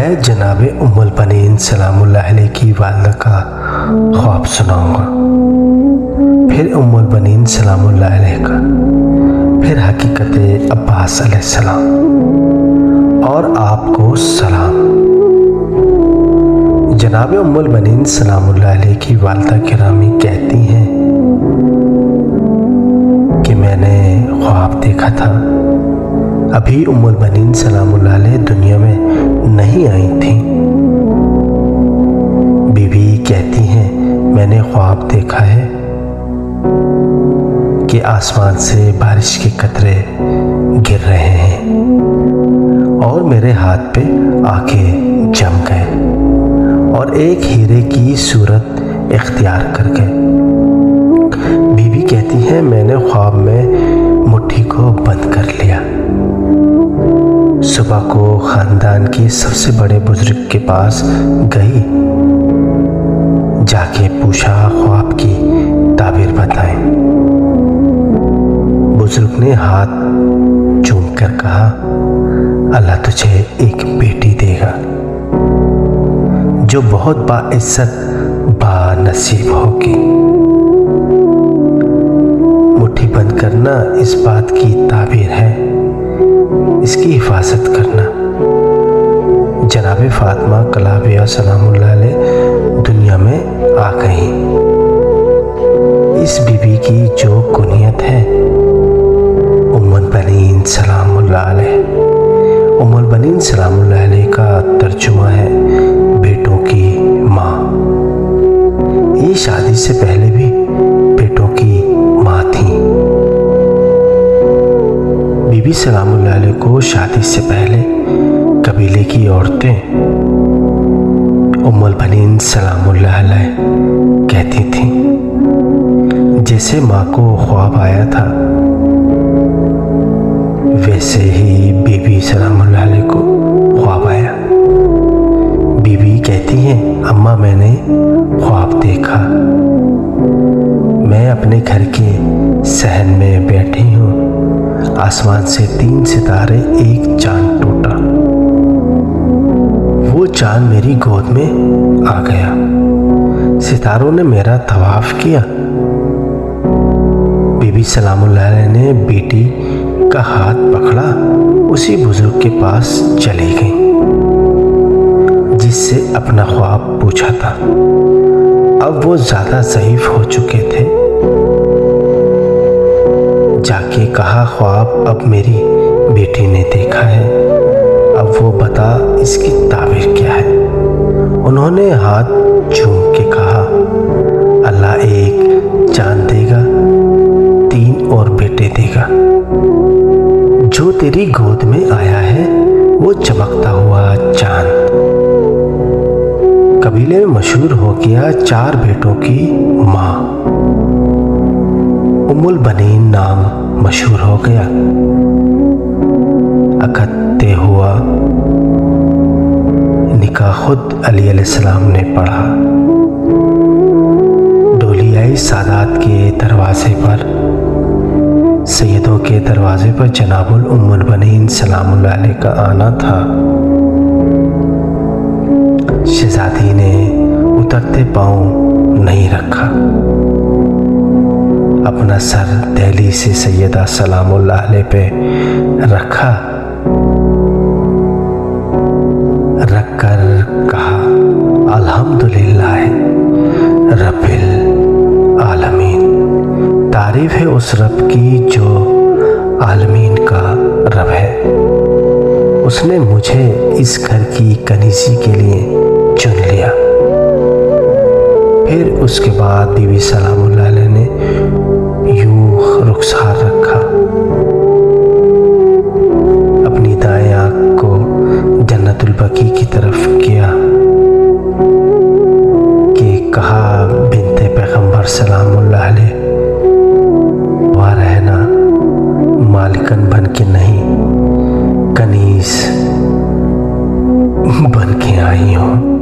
میں جناب ام البنین سلام اللہ علیہ کی والدہ کا خواب سناؤں گا، پھر ام البنین سلام اللہ علیہ کا، پھر حقیقت عباس علیہ السلام اور آپ کو سلام۔ جناب ام البنین سلام اللہ علیہ کی والدہ گرامی کہتی ہیں کہ میں نے خواب دیکھا تھا، ابھی ام البنین سلام اللہ علیہ دنیا میں نہیں آئی تھیں۔ بی بی کہتی ہیں میں نے خواب دیکھا ہے کہ آسمان سے بارش کے قطرے گر رہے ہیں اور میرے ہاتھ پہ آ کے جم گئے اور ایک ہیرے کی صورت اختیار کر گئے۔ بی بی کہتی ہے میں نے خواب میں مٹھی کو بند کر لیا۔ صبح کو خاندان کے سب سے بڑے بزرگ کے پاس گئی، جا کے پوچھا خواب کی تعبیر بتائیں۔ بزرگ نے ہاتھ چوم کر کہا اللہ تجھے ایک بیٹی دے گا جو بہت باعزت با نصیب ہوگی۔ مٹھی بند کرنا اس بات کی تعبیر ہے، اس کی حفاظت کرنا۔ جناب فاطمہ کلابیہ سلام اللہ علیہ دنیا میں آ گئیں۔ اس بی بی کی جو کنیت ہے ام البنین سلام اللہ علیہ، ام البنین سلام اللہ علیہ کا ترجمہ ہے بیٹوں کی ماں۔ یہ شادی سے پہلے بھی بیٹوں کی ماں تھیں۔ بی بی سلام اللہ علیہ کو شادی سے پہلے قبیلے کی عورتیں ام البنین سلام اللہ علیہ کہتی تھیں۔ جیسے ماں کو خواب آیا تھا ویسے ہی بی بی سلام اللہ علیہ کو خواب آیا۔ بی بی کہتی ہیں اماں میں نے خواب دیکھا، میں اپنے گھر کے صحن میں بیٹھی ہوں، آسمان سے 3 ستارے ایک چاند ٹوٹا، وہ چاند میری گود میں آ گیا، ستاروں نے میرا طواف کیا۔ بی بی سلام اللہ علیہ نے بیٹی کا ہاتھ پکڑا، اسی بزرگ کے پاس چلی گئی جس سے اپنا خواب پوچھا تھا۔ اب وہ زیادہ ضعیف ہو چکے تھے۔ جا کے کہا خواب اب میری بیٹی نے دیکھا ہے، اب وہ بتا اس کی تعبیر کیا ہے۔ انہوں نے ہاتھ چوم کے کہا اللہ ایک چاند دے گا، 3 اور بیٹے دے گا۔ جو تیری گود میں آیا ہے وہ چمکتا ہوا چاند قبیلے میں مشہور ہو گیا، 4 بیٹوں کی ماں، ام البنین نام مشہور ہو گیا۔ اکتے ہوا نکاح خود علی علیہ السلام نے پڑھا۔ ڈولی آئی سادات کے دروازے پر، سیدوں کے دروازے پر جناب ام البنین سلام اللہ علیہ کا آنا تھا۔ شہزادی نے اترتے پاؤں نہیں رکھا، اپنا سر دہلی سے سیدہ سلام اللہ علیہ پہ رکھا، رکھ کر کہا الحمدللہ رب العالمین، تعریف ہے اس رب کی جو عالمین کا رب ہے، اس نے مجھے اس گھر کی کنیزی کے لیے چن لیا۔ پھر اس کے بعد بی بی سلام اللہ علیہ نے یوں رخسار رکھا، اپنی دائیں آنکھ کو جنت البقیع کی طرف کیا کہ کہا بنت پیغمبر سلام اللہ علیہ وہاں رہنا، مالکن بن کے نہیں کنیز بن کے آئی ہوں۔